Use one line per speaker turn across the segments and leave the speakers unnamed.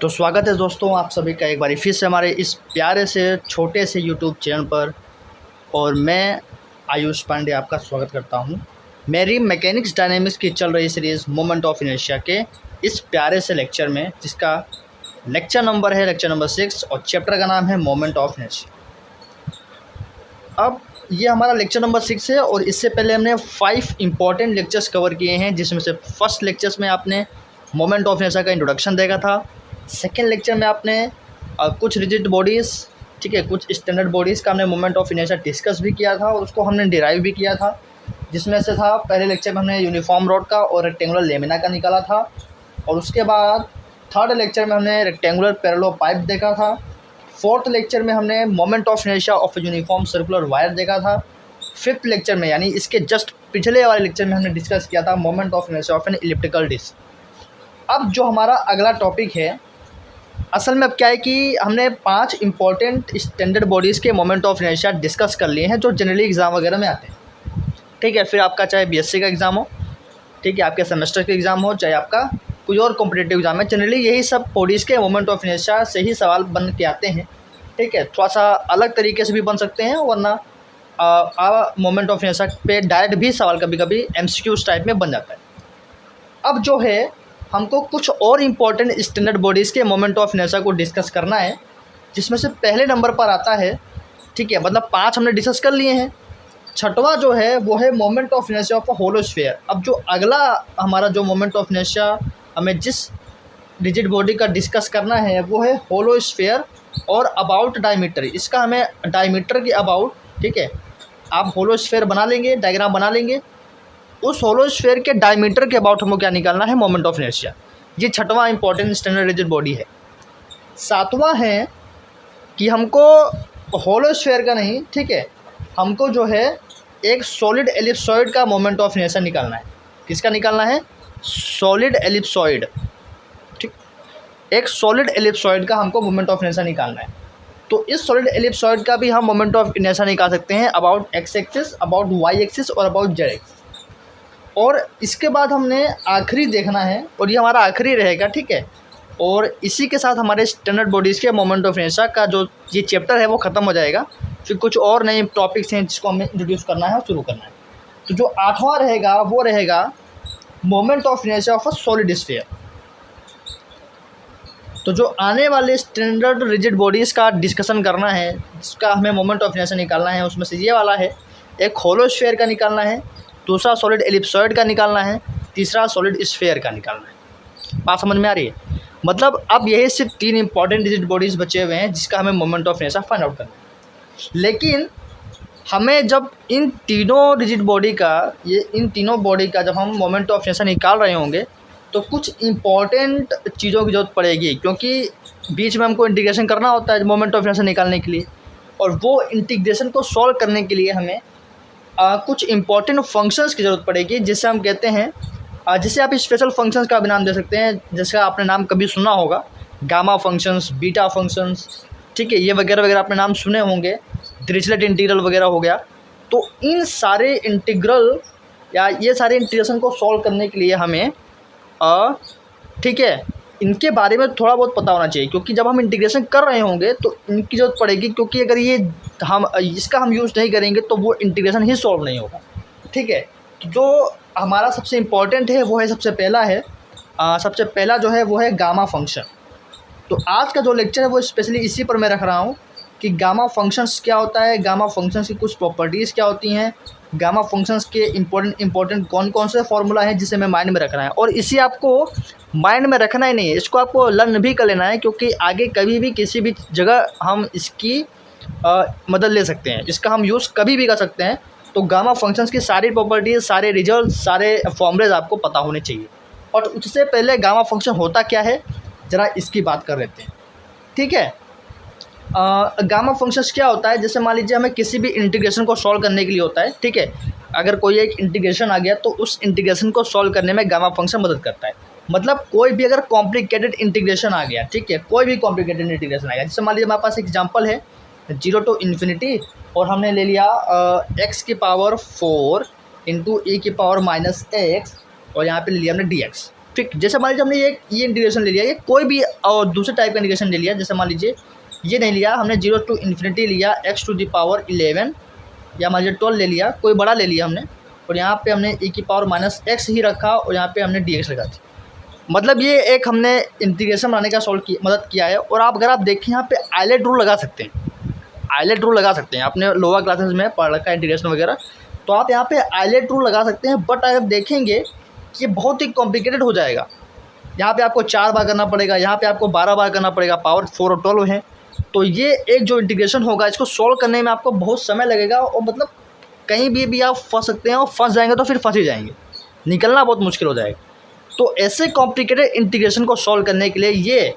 तो स्वागत है दोस्तों आप सभी का एक बारी फिर से हमारे इस प्यारे से छोटे से यूट्यूब चैनल पर। और मैं आयुष पांडे आपका स्वागत करता हूं। मेरी मैकेनिक्स डायनेमिक्स की चल रही सीरीज़ मोमेंट ऑफ इनर्शिया के इस प्यारे से लेक्चर में, जिसका लेक्चर नंबर है लेक्चर नंबर 6 और चैप्टर का नाम है मोमेंट ऑफ इनर्शिया। अब ये हमारा लेक्चर नंबर 6 है और इससे पहले हमने 5 इंपॉर्टेंट लेक्चर्स कवर किए हैं, जिसमें से फर्स्ट लेक्चर्स में आपने मोमेंट ऑफ इनर्शिया का इंट्रोडक्शन देखा था। सेकेंड लेक्चर में आपने कुछ रिजिड बॉडीज़, ठीक है, कुछ स्टैंडर्ड बॉडीज़ का हमने मोमेंट ऑफ इनर्शिया डिस्कस भी किया था और उसको हमने डिराइव भी किया था। जिसमें से था पहले लेक्चर में हमने यूनिफॉर्म रॉड का और रेक्टेंगुलर लेमिना का निकाला था, और उसके बाद थर्ड लेक्चर में हमने रेक्टेंगुलर पैरेलल पाइप देखा था। फोर्थ लेक्चर में हमने moment of inertia of uniform circular wire देखा था। फिफ्थ लेक्चर में, यानी इसके जस्ट पिछले वाले लेक्चर में, हमने डिस्कस किया था moment of inertia of an elliptical disc. अब जो हमारा अगला टॉपिक है, असल में अब क्या है कि हमने 5 इंपॉर्टेंट स्टैंडर्ड बॉडीज़ के मोमेंट ऑफ इनर्शिया डिस्कस कर लिए हैं, जो जनरली एग्ज़ाम वगैरह में आते हैं। ठीक है, फिर आपका चाहे बीएससी का एग्ज़ाम हो, ठीक है, आपके सेमेस्टर का एग्ज़ाम हो, चाहे आपका कोई और कॉम्पिटिटिव एग्ज़ाम है, जनरली यही सब बॉडीज़ के मोमेंट ऑफ इनर्शिया से ही सवाल बन के आते हैं। ठीक है, थोड़ा सा अलग तरीके से भी बन सकते हैं, वरना मोमेंट ऑफ इनर्शिया पे डायरेक्ट भी सवाल कभी कभी एमसीक्यूज़ टाइप में बन जाता है। अब जो है हमको कुछ और इम्पॉर्टेंट स्टैंडर्ड बॉडीज़ के मोमेंट ऑफ इनर्शिया को डिस्कस करना है, जिसमें से पहले नंबर पर आता है, ठीक है, मतलब 5 हमने डिस्कस कर लिए हैं। छठवां जो है वो है moment of inertia of a hollow sphere. अब जो अगला हमारा जो मोमेंट ऑफ इनर्शिया हमें जिस रिजिड बॉडी का डिस्कस करना है वो है होलो स्फीयर और अबाउट डायमीटर। इसका हमें डायमीटर के अबाउट, ठीक है, आप होलो स्फीयर बना लेंगे, डायग्राम बना लेंगे, उस होलो स्फीयर के डायमीटर के अबाउट हमको क्या निकालना है, मोमेंट ऑफ इनर्शिया। ये छठवां इंपॉर्टेंट स्टैंडर्ड रिजिड बॉडी है। सातवां है कि हमको होलो स्फीयर का नहीं, ठीक है, हमको जो है एक सॉलिड एलिप्सॉइड का मोमेंट ऑफ इनर्शिया निकालना है। किसका निकालना है? Solid ellipsoid. ठीक, एक सॉलिड एलिप्सॉइड का हमको मोमेंट ऑफ इनर्शिया निकालना है। तो इस सॉलिड एलिप्सॉइड का भी हम मोमेंट ऑफ इनर्शिया निकाल सकते हैं about X axis, about Y axis और अबाउट जेड एक्सिस। और इसके बाद हमने आखिरी देखना है, और ये हमारा आखिरी रहेगा, ठीक है। और इसी के साथ हमारे स्टैंडर्ड बॉडीज़ के मोमेंट ऑफ इनर्शिया का जो ये चैप्टर है वो ख़त्म हो जाएगा। फिर कुछ और नए टॉपिक्स हैं जिसको हमें इंट्रोड्यूस करना है और शुरू करना है। तो जो 8वां रहेगा वो रहेगा moment of inertia of a solid sphere. तो जो आने वाले स्टैंडर्ड रिजिड बॉडीज़ का डिस्कशन करना है, जिसका हमें मोमेंट ऑफ इनर्शिया निकालना है, उसमें से ये वाला है, एक होलो स्फीयर का निकालना है, दूसरा सॉलिड एलिप्सॉइड का निकालना है, तीसरा सॉलिड स्फीयर का निकालना है। बात समझ में आ रही है? मतलब अब यही सिर्फ 3 इंपॉर्टेंट रिजिड बॉडीज़ बचे हुए हैं जिसका हमें moment of inertia find out करना है। लेकिन हमें जब इन तीनों रिजिड बॉडी का, इन तीनों बॉडी का जब हम मोमेंट ऑफ इनर्शिया निकाल रहे होंगे तो कुछ इंपॉर्टेंट चीज़ों की ज़रूरत पड़ेगी, क्योंकि बीच में हमको इंटीग्रेशन करना होता है मोमेंट ऑफ इनर्शिया निकालने के लिए, और वो इंटीग्रेशन को सॉल्व करने के लिए हमें कुछ इंपॉर्टेंट फंक्शंस की ज़रूरत पड़ेगी, जिससे हम कहते हैं, जिसे आप स्पेशल फंक्शंस का भी नाम दे सकते हैं, जिसका आपने नाम कभी सुना होगा, गामा फंक्शंस, बीटा फंक्शंस, ठीक है, ये वगैरह वगैरह आपने नाम सुने होंगे, डिरिचलेट इंटीग्रल वगैरह हो गया। तो इन सारे इंटीग्रल या ये सारे इंटीग्रेशन को सॉल्व करने के लिए हमें ठीक है, इनके बारे में थोड़ा बहुत पता होना चाहिए, क्योंकि जब हम इंटीग्रेशन कर रहे होंगे तो इनकी ज़रूरत पड़ेगी, क्योंकि अगर ये हम इसका हम यूज़ नहीं करेंगे तो वो इंटीग्रेशन ही सॉल्व नहीं होगा। ठीक है, तो जो हमारा सबसे इम्पॉर्टेंट है वो है, सबसे पहला है, सबसे पहला जो है वो है गामा फंक्शन। तो आज का जो लेक्चर है वो स्पेशली इसी पर मैं रख रहा हूँ कि गामा फंक्शंस क्या होता है, गामा फंक्शंस की कुछ प्रॉपर्टीज़ क्या होती हैं, गामा फंक्शंस के इंपॉर्टेंट कौन कौन से फॉर्मूला हैं जिसे हमें माइंड में रखना है। और इसी आपको माइंड में रखना ही नहीं है, इसको आपको लर्न भी कर लेना है, क्योंकि आगे कभी भी किसी भी जगह हम इसकी मदद ले सकते हैं, इसका हम यूज़ कभी भी कर सकते हैं। तो गामा फंक्शंस की सारी प्रॉपर्टीज़, सारे रिजल्ट, सारे फॉर्मूलेज आपको पता होने चाहिए। और उससे पहले गामा फंक्शन होता क्या है ज़रा इसकी बात कर लेते हैं। ठीक है, गामा फंक्शंस क्या होता है, जैसे मान लीजिए हमें किसी भी इंटीग्रेशन को सॉल्व करने के लिए होता है, ठीक है, अगर कोई एक इंटीग्रेशन आ गया तो उस इंटीग्रेशन को सॉल्व करने में गामा फंक्शन मदद करता है। मतलब कोई भी अगर कॉम्प्लिकेटेड इंटीग्रेशन आ गया, ठीक है, कोई भी कॉम्प्लिकेटेड इंटीग्रेशन आ गया, जैसे मान लीजिए हमारे पास एग्जांपल है 0 to इन्फिनिटी, और हमने ले लिया x की पावर 4 इंटू e की पावर -x, और यहाँ पे ले लिया हमने dx। ठीक, जैसे मान लीजिए हमने ये इंटीग्रेशन ले लिया, ये कोई भी और दूसरे टाइप का इंटीग्रेशन ले लिया, जैसे मान लीजिए ये नहीं लिया हमने, 0 to इन्फिनिटी लिया x⁻11 या मान लीजिए 12 ले लिया, कोई बड़ा ले लिया हमने, और यहाँ पे हमने e⁻x ही रखा और यहाँ पे हमने dx लगा दी। मतलब ये एक हमने इंटीग्रेशन बनाने का मदद किया है। और अगर आप देखें यहाँ पे आइलेट रूल लगा सकते हैं, आइलेट रूल लगा सकते हैं, आपने लोअर क्लासेस में पढ़ रखा है इंटीग्रेशन वगैरह, तो आप यहाँ पे आइलेट रूल लगा सकते हैं। बट अगर देखेंगे कि ये बहुत ही कॉम्प्लिकेटेड हो जाएगा, यहाँ पे आपको 4 बार करना पड़ेगा, यहाँ पे आपको 12 बार करना पड़ेगा, पावर 4 और 12 है। तो ये एक जो इंटीग्रेशन होगा इसको सॉल्व करने में आपको बहुत समय लगेगा, और मतलब कहीं भी आप फंस सकते हैं, और फंस जाएंगे तो फिर फंस ही जाएंगे, निकलना बहुत मुश्किल हो जाएगा। तो ऐसे कॉम्प्लिकेटेड इंटीग्रेशन को सॉल्व करने के लिए ये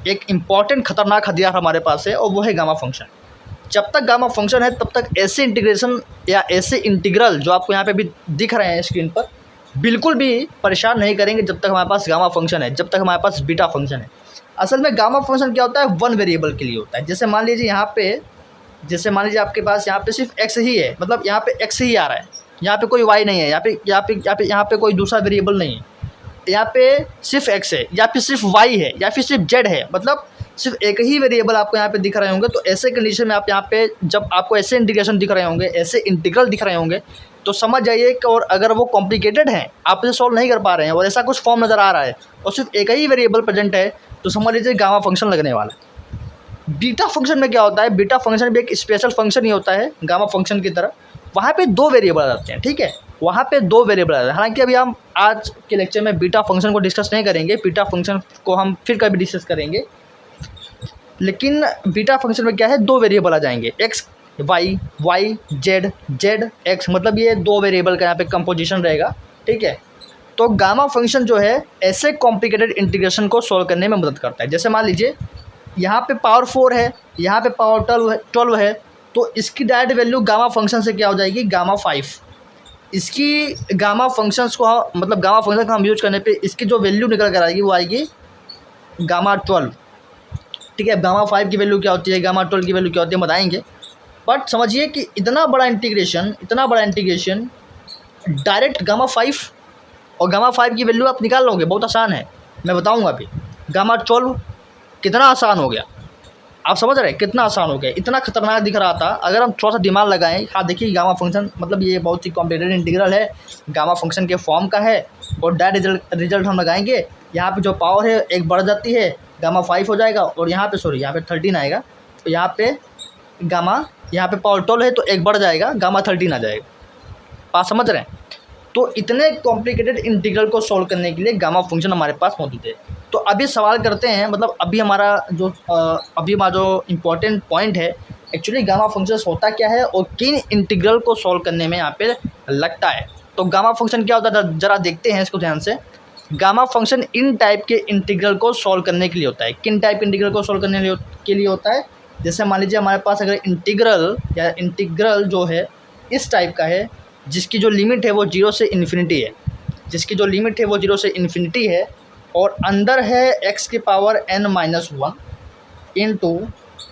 एक इम्पॉर्टेंट खतरनाक हथियार हमारे पास है, और वो है गामा फंक्शन। जब तक गामा फंक्शन है तब तक ऐसे इंटीग्रेशन या ऐसे इंटीग्रल जो आपको यहाँ पे भी दिख रहे हैं स्क्रीन पर, बिल्कुल भी परेशान नहीं करेंगे जब तक हमारे पास गामा फंक्शन है, जब तक हमारे पास बीटा फंक्शन है। असल में गामा फंक्शन क्या होता है, वन वेरिएबल के लिए होता है। जैसे मान लीजिए यहाँ पे, जैसे मान लीजिए आपके पास यहाँ पे सिर्फ x ही है, मतलब यहाँ पे x ही आ रहा है, यहाँ पे कोई y नहीं है, यहाँ पे कोई दूसरा वेरिएबल नहीं है, यहाँ पे सिर्फ x है, या फिर सिर्फ y है, या फिर सिर्फ z है, मतलब सिर्फ एक ही वेरिएबल आपको यहाँ पे दिख रहे होंगे। तो ऐसे कंडीशन में आप यहाँ पे जब आपको ऐसे इंटीग्रेशन दिख रहे होंगे, ऐसे इंटीग्रल दिख रहे होंगे, तो समझ जाइए कि और अगर वो कॉम्प्लिकेटेड हैं, आप इसे सॉल्व नहीं कर पा रहे हैं, और ऐसा कुछ फॉर्म नज़र आ रहा है और सिर्फ एक ही वेरिएबल प्रेजेंट है, तो समझ लीजिए गामा फंक्शन लगने वाला है। बीटा फंक्शन में क्या होता है, बीटा फंक्शन भी एक स्पेशल फंक्शन ही होता है गामा फंक्शन की तरह। वहाँ पे 2 वेरिएबल आ जाते हैं, ठीक है, वहाँ पे 2 वेरिएबल आ जाते हैं। हालांकि अभी हम आज के लेक्चर में बीटा फंक्शन को डिस्कस नहीं करेंगे, बीटा फंक्शन को हम फिर कभी डिस्कस करेंगे। लेकिन बीटा फंक्शन में क्या है, 2 वेरिएबल आ जाएंगे, x y z x, मतलब ये 2 वेरिएबल का यहाँ पे कंपोजिशन रहेगा, ठीक है। तो गामा फंक्शन जो है ऐसे कॉम्प्लिकेटेड इंटीग्रेशन को सॉल्व करने में मदद करता है। जैसे मान लीजिए यहाँ पे पावर 4 है, यहाँ पे पावर 12 है, तो इसकी डायरेक्ट वैल्यू गामा फंक्शन से क्या हो जाएगी, गामा 5। इसकी गामा फंक्शंस को मतलब गामा फंक्शन का हम यूज करने पे इसकी जो वैल्यू निकल कर आएगी वो आएगी गामा 12, ठीक है। गामा 5 की वैल्यू क्या होती है, गामा 12 की वैल्यू क्या होती है बताएंगे। बट समझिए कि इतना बड़ा इंटीग्रेशन डायरेक्ट गामा 5 और गामा 5 की वैल्यू आप निकाल लोगे, बहुत आसान है, मैं बताऊंगा अभी। गामा 12 कितना आसान हो गया, आप समझ रहे हैं कितना आसान हो गया, इतना खतरनाक दिख रहा था। अगर हम थोड़ा सा दिमाग लगाएं, हाँ देखिए गामा फंक्शन मतलब ये बहुत ही कॉम्प्लिकेटेड इंटीग्रल है, गामा फंक्शन के फॉर्म का है, और डायरेक्ट रिजल्ट हम लगाएंगे, यहाँ पे जो पावर है एक बढ़ जाती है, गामा 5 हो जाएगा, और यहाँ पे यहाँ पे 13 आएगा, तो यहाँ पे यहाँ पे पावर 12 है तो एक बढ़ जाएगा, गामा 13 आ जाएगा। बात समझ रहे हैं। तो इतने कॉम्प्लिकेटेड इंटीग्रल को सॉल्व करने के लिए गामा फंक्शन हमारे पास मौजूद है। तो अभी सवाल करते हैं, मतलब अभी हमारा जो इम्पोर्टेंट पॉइंट है, एक्चुअली गामा फंक्शन होता क्या है और किन इंटीग्रल को सॉल्व करने में यहाँ पे लगता है। तो गामा फंक्शन क्या होता है, ज़रा देखते हैं इसको ध्यान से। गामा फंक्शन इन टाइप के इंटीग्रल को सॉल्व करने के लिए होता है। किन टाइप इंटीग्रल को सॉल्व करने के लिए होता है, जैसे मान लीजिए हमारे पास अगर इंटीग्रल जो है इस टाइप का है, जिसकी जो लिमिट है वो 0 से इन्फिनिटी है, और अंदर है x⁻n−1 इंटू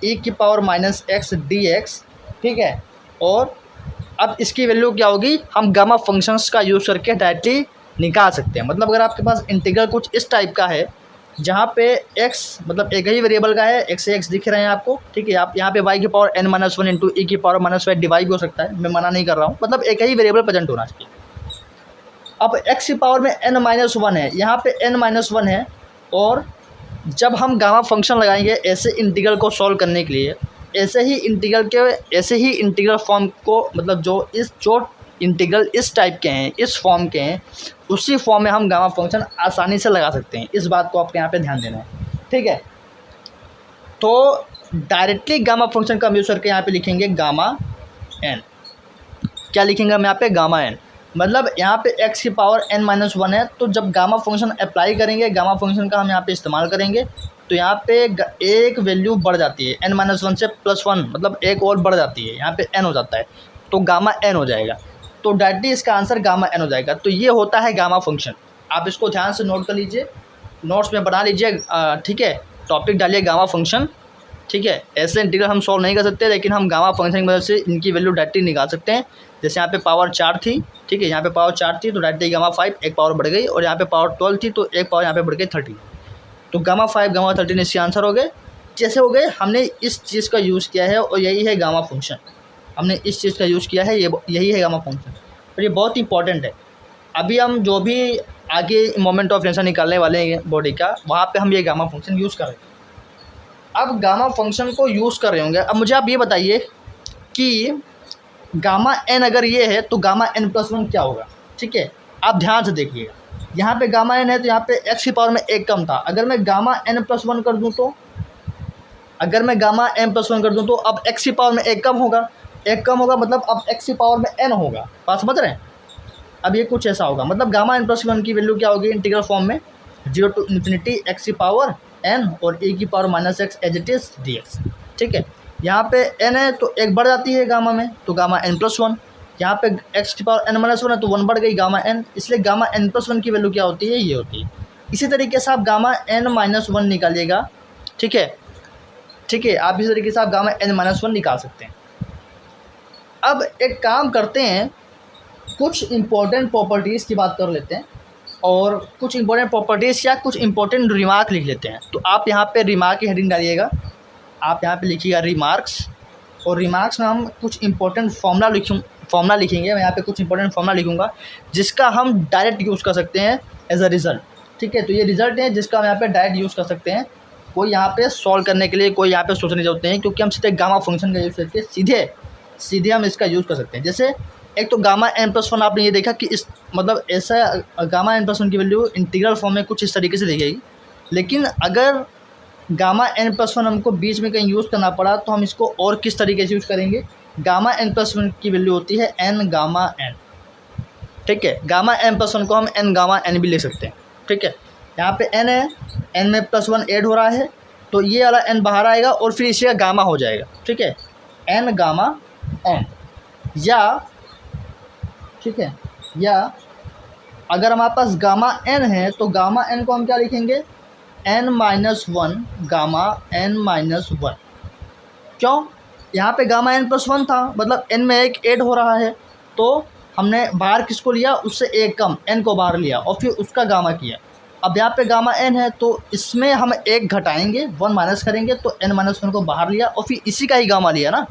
e⁻x dx, ठीक है। और अब इसकी वैल्यू क्या होगी, हम गामा फंक्शंस का यूज़ करके डायरेक्टली निकाल सकते हैं। मतलब अगर आपके पास इंटीग्रल कुछ इस टाइप का है, जहाँ पे x मतलब एक ही वेरिएबल का है, x से x दिख रहे हैं आपको, ठीक है। आप यहाँ पे y⁻n−1 इंटू e⁻y डिवाइड भी हो सकता है, मैं मना नहीं कर रहा हूँ, मतलब एक ही वेरिएबल प्रेजेंट होना चाहिए। अब x की पावर में n-1 है, यहाँ पे n-1 है, और जब हम गामा फंक्शन लगाएंगे ऐसे इंटीग्रल को सॉल्व करने के लिए, ऐसे ही इंटीग्रल फॉर्म को, मतलब जो इंटीग्रल इस टाइप के हैं, इस फॉर्म के हैं, उसी फॉर्म में हम गामा फंक्शन आसानी से लगा सकते हैं। इस बात को आपको यहाँ पे ध्यान देना है, ठीक है। तो डायरेक्टली गामा फंक्शन का यूज़ करके यहाँ पे लिखेंगे गामा n। क्या लिखेंगे हम यहाँ पे, गामा n। मतलब यहाँ पे x की पावर n-1 है, तो जब गामा फंक्शन अप्लाई करेंगे, गामा फंक्शन का हम यहाँ पे इस्तेमाल करेंगे, तो यहाँ पे एक वैल्यू बढ़ जाती है, n-1 से +1, मतलब एक और बढ़ जाती है, यहाँ पे n हो जाता है, तो गामा n हो जाएगा। तो डायरेक्टली इसका आंसर गामा n हो जाएगा। तो ये होता है गामा फंक्शन। आप इसको ध्यान से नोट कर लीजिए, नोट्स में बना लीजिए, ठीक है। टॉपिक डालिए गामा फंक्शन, ठीक है। ऐसे इंटीग्रल हम सॉल्व नहीं कर सकते, लेकिन हम गामा फंक्शन की मदद से इनकी वैल्यू डायरेक्टली निकाल सकते हैं। जैसे यहाँ पे पावर 4 थी, ठीक है, यहाँ पे पावर 4 थी तो डायरेक्टली गामा 5 एक पावर बढ़ गई, और यहाँ पे पावर 12 थी तो एक पावर यहाँ पे बढ़ गई 13। तो गामा 5 गामा 13 इसके आंसर हो गए। जैसे हो गए, हमने इस चीज़ का यूज़ किया है और यही है गामा फंक्शन। हमने इस चीज़ का यूज़ किया है, यही है गामा फंक्शन, और ये बहुत इंपॉर्टेंट है। अभी हम जो भी आगे मोमेंट ऑफ इनर्शिया निकालने वाले हैं बॉडी का, वहाँ पे हम ये गामा फंक्शन यूज़ कर रहे हैं। अब गामा फंक्शन को यूज़ कर रहे होंगे, अब मुझे आप ये बताइए कि गामा एन अगर ये है तो गामा एन प्लस 1 क्या होगा। ठीक है, आप ध्यान से देखिएगा, यहाँ पे गामा एन है तो यहाँ पे एक्स की पावर में एक कम था। अगर मैं गामा एन प्लस 1 कर दूँ तो, अगर मैं गामा एन प्लस 1 कर दूँ तो अब एक्स की पावर में एक कम होगा, एक कम होगा मतलब अब एक्स की पावर में एन होगा। बात समझ रहे हैं? अब ये कुछ ऐसा होगा, मतलब गामा एन प्लस 1 की वैल्यू क्या होगी इंटीग्रल फॉर्म में, 0 to इन्फिनिटी एक्स की पावर एन और ए की power minus X as it is D X. ठीक है, यहाँ पे एन है तो एक बढ़ जाती है गामा में, तो गामा एन प्लस 1। यहाँ पे एक्स की पावर एन माइनस 1 है तो 1 बढ़ गई गामा एन, इसलिए गामा एन प्लस 1 की वैल्यू क्या होती है, ये होती है। इसी तरीके से आप गामा एन माइनस 1 निकालिएगा। ठीक है, ठीक है, आप इसी तरीके से आप गामा एन माइनस 1 निकाल सकते हैं। अब एक काम करते हैं, कुछ इंपॉर्टेंट प्रॉपर्टीज़ की बात कर लेते हैं और कुछ इंपॉर्टेंट प्रॉपर्टीज़ या कुछ इंपॉर्टेंट रिमार्क लिख लेते हैं। तो आप यहाँ पे रिमार्क की हेडिंग डालिएगा, आप यहाँ पे लिखिएगा रिमार्क्स, और रिमार्क्स में हम कुछ इंपॉर्टेंट फॉर्मूला लिखेंगे। मैं यहाँ पे कुछ इंपॉर्टेंट फॉर्मूला लिखूँगा जिसका हम डायरेक्ट यूज़ कर सकते हैं एज अ रिज़ल्ट। ठीक है, तो ये रिज़ल्ट है जिसका हम यहाँ पे डायरेक्ट यूज़ कर सकते हैं। कोई यहाँ पे सॉल्व करने के लिए कोई यहाँ पे सोचने जरूरत नहीं, क्योंकि हम सीधे गामा फंक्शन का यूज़ करके सीधे हम इसका यूज़ कर सकते हैं। जैसे एक तो गामा एन प्लस 1 आपने ये देखा कि इस मतलब ऐसा गामा एन प्लस 1 की वैल्यू इंटीग्रल फॉर्म में कुछ इस तरीके से दिखेगी, लेकिन अगर गामा एन प्लस 1 हमको बीच में कहीं यूज़ करना पड़ा तो हम इसको और किस तरीके से यूज़ करेंगे। गामा एन प्लस 1 की वैल्यू होती है एन गामा एन। ठीक है, गामा एन प्लस 1 को हम एन गामा एन भी ले सकते हैं। ठीक है, यहाँ पे एन है, एन में प्लस 1 ऐड हो रहा है तो ये वाला एन बाहर आएगा और फिर इसी का गामा हो जाएगा। ठीक है, एन गामा एन, या ठीक है, या अगर हमारे पास गामा एन है तो गामा एन को हम क्या लिखेंगे, N minus 1 gamma N minus 1। क्यों, यहाँ पे गामा एन प्लस 1 था, मतलब एन में एक ऐड हो रहा है तो हमने बाहर किसको लिया, उससे एक कम एन को बाहर लिया और फिर उसका गामा किया। अब यहाँ पे गामा एन है तो इसमें हम एक घटाएंगे, 1 माइनस करेंगे तो एन माइनस 1 को बाहर लिया और फिर इसी का ही गामा लिया ना।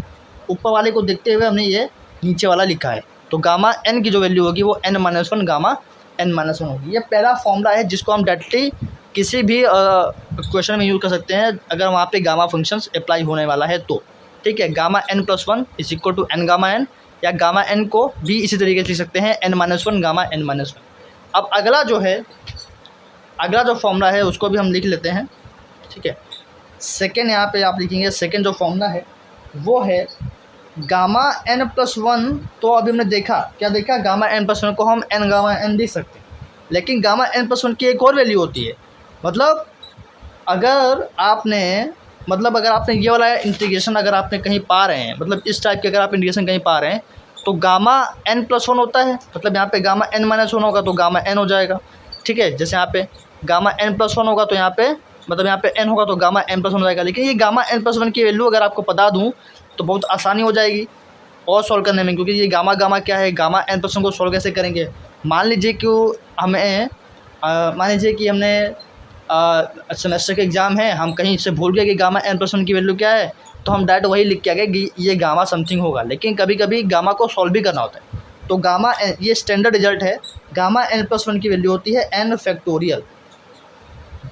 ऊपर वाले को देखते हुए हमने ये नीचे वाला लिखा है, तो गामा एन की जो वैल्यू होगी वो N minus 1 gamma N minus 1 होगी। ये पहला फॉर्मूला है जिसको हम डायरेक्टली किसी भी क्वेश्चन में यूज़ कर सकते हैं अगर वहाँ पे गामा फंक्शंस अप्लाई होने वाला है तो। ठीक है, gamma N plus 1 is equal to N gamma N, या गामा एन को भी इसी तरीके से लिख सकते हैं N minus 1 gamma N minus 1। अब अगला जो फॉर्मूला है उसको भी हम लिख लेते हैं। ठीक है, सेकेंड यहाँ पे आप लिखेंगे, सेकेंड जो फॉर्मूला है वो है गामा एन प्लस 1। तो अभी हमने देखा, क्या देखा, गामा एन प्लस 1 को हम एन गामा एन लिख सकते हैं, लेकिन गामा एन प्लस 1 की एक और वैल्यू होती है। मतलब अगर आपने ये वाला इंटीग्रेशन अगर आपने कहीं पा रहे हैं, मतलब इस टाइप के अगर आप इंटीग्रेशन कहीं पा रहे हैं तो गामा एन प्लस 1 होता है, मतलब यहाँ पे गामा एन माइनस 1 होगा तो गामा एन हो जाएगा। ठीक है, जैसे यहाँ पे गामा एन प्लस 1 होगा तो यहाँ पे मतलब यहाँ पे एन होगा तो गामा एन प्लस 1 हो जाएगा। लेकिन ये गामा एन प्लस 1 की वैल्यू अगर आपको बता दूँ तो बहुत आसानी हो जाएगी और सॉल्व करने में, क्योंकि ये गामा क्या है, गामा एन प्लस 1 को सॉल्व कैसे करेंगे। मान लीजिए कि हमने सेमेस्टर के एग्ज़ाम है, हम कहीं से भूल गए कि गामा एन प्लस 1 की वैल्यू क्या है, तो हम डायरेक्ट वही लिख के आ गए कि ये गामा समथिंग होगा। लेकिन कभी कभी गामा को सॉल्व भी करना होता है, तो गामा एन, ये स्टैंडर्ड रिजल्ट है, गामा एन प्लस 1 की वैल्यू होती है एन फैक्टोरियल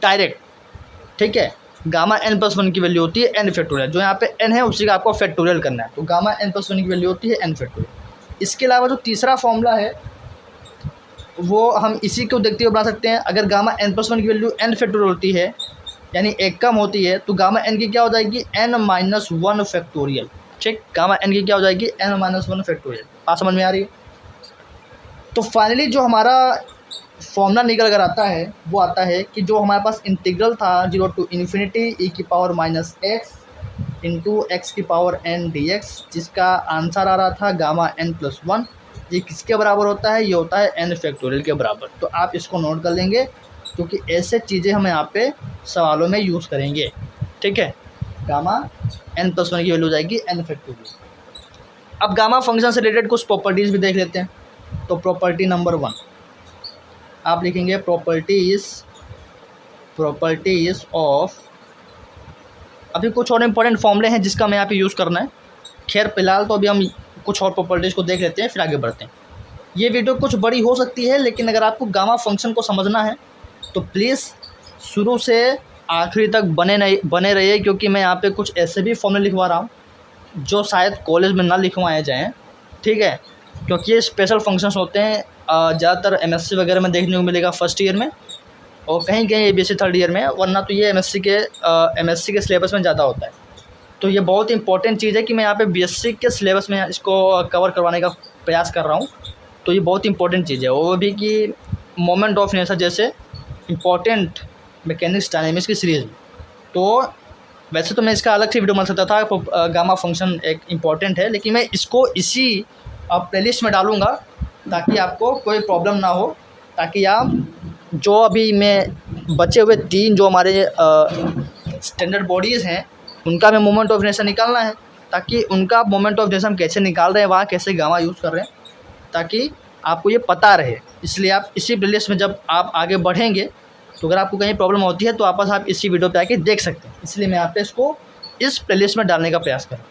डायरेक्ट। ठीक है, गामा एन प्लस 1 की वैल्यू होती है एन फैक्टोरियल, जो यहाँ पे एन है उसी का आपको फैक्टोरियल करना है, तो गामा एन प्लस 1 की वैल्यू होती है एन फैक्टोरियल। इसके अलावा जो तीसरा फॉर्मूला है वो हम इसी को देखते हुए बना सकते हैं। अगर गामा एन प्लस 1 की वैल्यू एन फैक्टोरियल होती है, यानी एक कम होती है, तो गामा एन की क्या हो जाएगी, एन माइनस 1 फैक्टोरियल। ठीक, गामा एन की क्या हो जाएगी, एन माइनस 1 फैक्टोरियल। बात समझ में आ रही है? तो फाइनली जो हमारा फॉर्मूला निकल कर आता है वो आता है कि जो हमारे पास इंटीग्रल था 0 to इन्फिनिटी ई की power minus x into x की पावर एन डी एक्स, जिसका आंसर आ रहा था गामा एन प्लस 1। ये किसके बराबर होता है, ये होता है एन फैक्टोरियल के बराबर। तो आप इसको नोट कर लेंगे क्योंकि ऐसे चीज़ें हम यहाँ पे सवालों में यूज़ करेंगे। ठीक है, गामा एन प्लस 1 की वैल्यू हो जाएगी एन फैक्टोरियल। अब गामा फंक्शन से रिलेटेड कुछ प्रॉपर्टीज़ भी देख लेते हैं। तो प्रॉपर्टी नंबर 1 आप लिखेंगे प्रॉपर्टीज़ ऑफ, अभी कुछ और इंपॉर्टेंट फॉर्मूले हैं जिसका मैं यहाँ पे यूज़ करना है। खैर फिलहाल तो अभी हम कुछ और प्रॉपर्टीज़ को देख लेते हैं, फिर आगे बढ़ते हैं। ये वीडियो कुछ बड़ी हो सकती है, लेकिन अगर आपको गामा फंक्शन को समझना है तो प्लीज़ शुरू से आखिरी तक बने रहिए, क्योंकि मैं यहाँ पे कुछ ऐसे भी फॉर्मूले लिखवा रहा हूँ जो शायद कॉलेज में ना लिखवाए जाएँ, ठीक है, क्योंकि ये स्पेशल फंक्शंस होते हैं। ज़्यादातर एमएससी वगैरह में देखने को मिलेगा फर्स्ट ईयर में, और कहीं कहीं एबीएससी थर्ड ईयर में, वरना तो ये एमएससी के सिलेबस में ज़्यादा होता है। तो ये बहुत इंपॉर्टेंट चीज़ है कि मैं यहाँ पे बीएससी के सिलेबस में इसको कवर करवाने का प्रयास कर रहा हूँ। तो ये बहुत इंपॉर्टेंट चीज़ है, वो भी कि मोमेंट ऑफ इनर्शिया जैसे इंपॉर्टेंट मैकेनिक्स डायनेमिक्स की सीरीज़ में। तो वैसे तो मैं इसका अलग से वीडियो बना सकता था, गामा फंक्शन एक इम्पॉर्टेंट है, लेकिन मैं इसको इसी प्लेलिस्ट में डालूँगा ताकि आपको कोई प्रॉब्लम ना हो, ताकि आप जो अभी मैं बचे हुए 3 जो हमारे स्टैंडर्ड बॉडीज़ हैं उनका हमें मोमेंट ऑफ इनर्शिया निकालना है, ताकि उनका मोमेंट ऑफ इनर्शिया हम कैसे निकाल रहे हैं, वहाँ कैसे गामा यूज़ कर रहे हैं, ताकि आपको ये पता रहे। इसलिए आप इसी प्लेलिस्ट में जब आप आगे बढ़ेंगे तो अगर आपको कहीं प्रॉब्लम होती है तो वापस आप इसी वीडियो पे आके देख सकते हैं। इसलिए मैं आप इसको इस प्लेलिस्ट में डालने का प्रयास करूँ।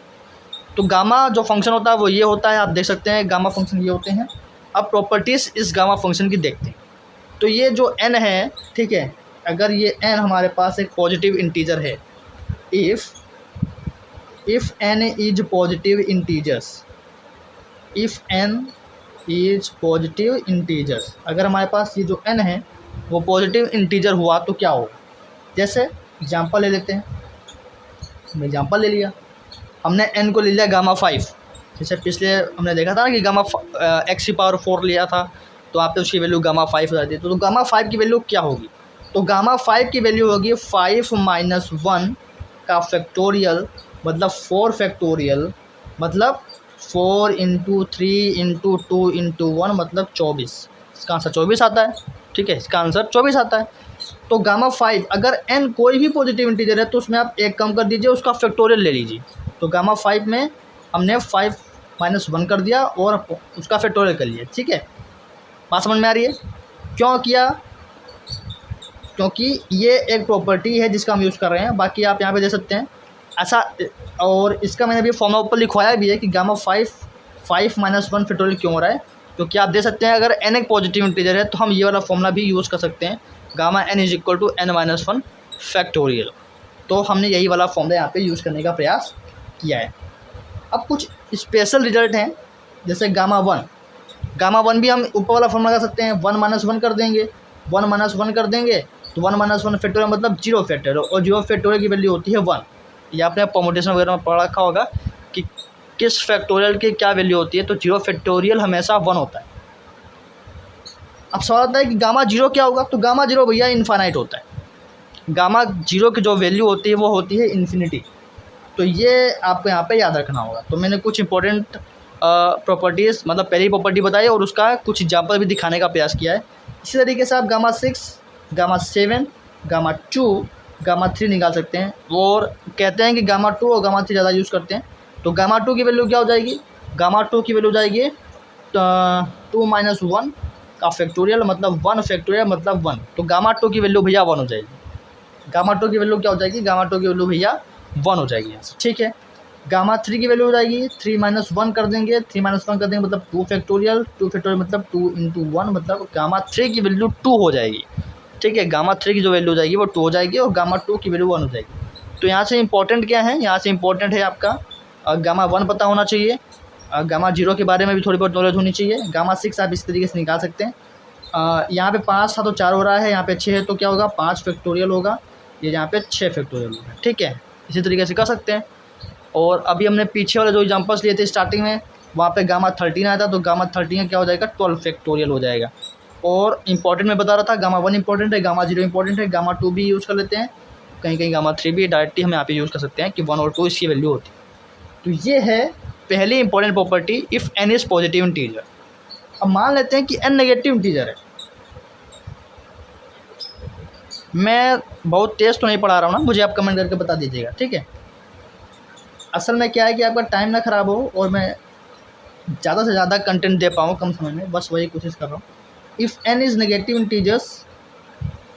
तो गामा जो फंक्शन होता है वो ये होता है, आप देख सकते हैं गामा फंक्शन ये होते हैं। अब प्रॉपर्टीज़ इस गामा फंक्शन की देखते हैं। तो ये जो n है, ठीक है, अगर ये n हमारे पास एक पॉजिटिव इंटीजर है, if n is positive integers, अगर हमारे पास ये जो n है वो पॉजिटिव इंटीजर हुआ तो क्या होगा। जैसे एग्जांपल ले लेते हैं, हमने एग्जांपल ले लिया, हमने n को ले लिया गामा 5। जैसे पिछले हमने देखा था ना कि गामा x की पावर 4 लिया था, तो आपने उसकी वैल्यू गामा 5 हो जाती है। तो गामा 5 की वैल्यू क्या होगी, तो गामा 5 की वैल्यू होगी 5 माइनस 1 का फैक्टोरियल, मतलब 4 फैक्टोरियल, मतलब 4 इंटू 3 इंटू 2 इंटू 1 मतलब 24। इसका आंसर 24 आता है, ठीक है, इसका आंसर 24 आता है। तो गामा 5 अगर n कोई भी पॉजिटिव इंटीजर है तो उसमें आप एक कम कर दीजिए, उसका फैक्टोरियल ले लीजिए। तो गामा 5 में हमने 5 माइनस 1 कर दिया और उसका फैक्टोरियल कर लिया, ठीक है। बात समझ में आ रही है क्यों किया, क्योंकि ये एक प्रॉपर्टी है जिसका हम यूज़ कर रहे हैं। बाकी आप यहाँ पे देख सकते हैं ऐसा, और इसका मैंने अभी फॉर्मूला ऊपर लिखवाया भी है कि गामा 5 माइनस 1 फैक्टोरियल क्यों हो रहा है, क्योंकि आप देख सकते हैं अगर n एक पॉजिटिव इंटीजर है तो हम ये वाला फॉर्मूला भी यूज़ कर सकते हैं, gamma n is equal to n minus 1 factorial. तो हमने यही वाला फॉर्मूला यहाँ पे यूज़ करने का प्रयास किया है। अब कुछ स्पेशल रिजल्ट हैं, जैसे गामा 1 भी हम ऊपर वाला फॉर्मूला कर सकते हैं, 1 माइनस 1 कर देंगे, 1 माइनस 1 कर देंगे तो 1 माइनस 1 फैक्टोरियल मतलब 0 फैक्टोरियल, और 0 फैक्टोरियल की वैल्यू होती है 1। ये आपने परमुटेशन वगैरह में पढ़ा रखा होगा कि किस फैक्टोरियल की क्या वैल्यू होती है, तो 0 फैक्टोरियल हमेशा 1 होता है। अब सवाल आता है कि गामा 0 क्या होगा, तो गामा 0 भैया इनफाइनाइट होता है। गामा 0 की जो वैल्यू होती है वो होती है इन्फिनिटी। तो ये आपको यहाँ पे याद रखना होगा। तो मैंने कुछ इंपॉर्टेंट प्रॉपर्टीज़, मतलब पहली प्रॉपर्टी बताई और उसका कुछ एग्जाम्पल भी दिखाने का प्रयास किया है। इसी तरीके से आप गामा 6, गामा 7, गामा 2, गामा 3 निकाल सकते हैं। और कहते हैं कि गामा 2 और गामा 3 ज़्यादा यूज़ करते हैं। तो गामा 2 की वैल्यू क्या हो जाएगी, गामा 2 की वैल्यू हो जाएगी 2 माइनस 1 का फैक्टोरियल मतलब 1 फैक्टोरियल मतलब 1। तो गामा 2 की वैल्यू भैया 1 हो जाएगी। गामा 2 की वैल्यू क्या हो जाएगी, गामा 2 की वैल्यू भैया 1 हो जाएगी यहाँ से, ठीक है। गामा 3 की वैल्यू हो जाएगी 3 माइनस 1 कर देंगे, 3 माइनस 1 कर देंगे मतलब 2 फैक्टोरियल, 2 फैक्टोरियल मतलब 2 इंटू 1 मतलब गामा 3 की वैल्यू 2 हो जाएगी, ठीक है। गामा 3 की जो वैल्यू हो जाएगी वो 2 हो जाएगी और गामा 2 की वैल्यू 1 हो जाएगी। तो यहाँ से इंपॉर्टेंट क्या है, यहाँ से इंपॉर्टेंट है आपका गामा 1 पता होना चाहिए, गामा 0 के बारे में भी थोड़ी बहुत नॉलेज होनी चाहिए। गामा 6 आप इस तरीके से निकाल सकते हैं। यहाँ पे 5 था तो 4 हो रहा है, यहाँ पे 6 है तो क्या होगा 5 फैक्टोरियल होगा, ये यहाँ पे 6 फैक्टोरियल होगा, ठीक है। इसी तरीके से कर सकते हैं। और अभी हमने पीछे वाले जो एग्जांपल्स लिए थे स्टार्टिंग में, वहाँ पे गामा 13 आया था, तो गामा 13 क्या हो जाएगा 12 फैक्टोरियल हो जाएगा। और इंपॉर्टेंट मैं बता रहा था गामा 1 इंपॉर्टेंट है, गामा 0 इंपॉर्टेंट है, गामा 2 भी यूज़ कर लेते हैं, कहीं कहीं गामा 3 भी डायरेक्टली हम यहाँ पे यूज़ कर सकते हैं कि 1 और 2 इसकी वैल्यू होती है। तो ये है पहली important property, if n is positive integer. अब मान लेते हैं कि n नेगेटिव इंटीजर है। मैं बहुत तेज़ तो नहीं पढ़ा रहा हूँ ना, मुझे आप कमेंट करके बता दीजिएगा, ठीक है। असल में क्या है कि आपका टाइम ना ख़राब हो और मैं ज़्यादा से ज़्यादा कंटेंट दे पाऊँ कम समय में, बस वही कोशिश कर रहा हूँ। If n is negative integers,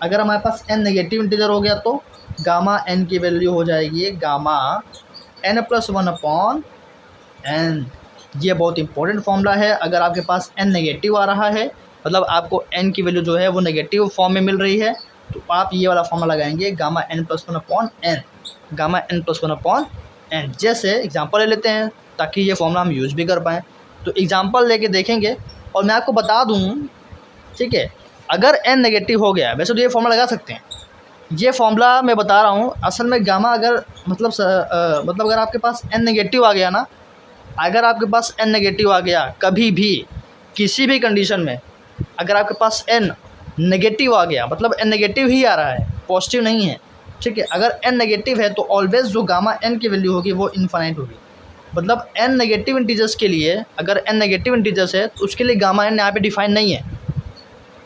अगर हमारे पास n नेगेटिव इंटीजर हो गया तो गामा n की वैल्यू हो जाएगी गामा n+1/n। ये बहुत इंपॉर्टेंट फॉर्मूला है। अगर आपके पास n नेगेटिव आ रहा है, मतलब आपको n की वैल्यू जो है वो नेगेटिव फॉर्म में मिल रही है, तो आप ये वाला फॉर्मूला लगाएंगे गामा n+1/n, गामा n+1/n। जैसे एग्जांपल ले लेते हैं ताकि ये फॉर्मूला हम यूज़ भी कर पाएँ। तो एग्जांपल लेके देखेंगे और मैं आपको बता दूँ, ठीक है, अगर n नेगेटिव हो गया, वैसे तो ये फॉर्मूला लगा सकते हैं, ये फॉर्मूला मैं बता रहा हूँ असल में गामा अगर मतलब अगर आपके पास n नेगेटिव आ गया ना, अगर आपके पास n नेगेटिव आ गया कभी भी किसी भी कंडीशन में, अगर आपके पास n नेगेटिव आ गया, मतलब n नेगेटिव ही आ रहा है, पॉजिटिव नहीं है, ठीक है, अगर n नेगेटिव है तो ऑलवेज़ जो गामा n की वैल्यू होगी वो इन्फाइनाइट होगी। मतलब n नेगेटिव इंटीजर्स के लिए, अगर n नेगेटिव इंटीजर्स है तो उसके लिए गामा n यहाँ पे डिफाइन नहीं है,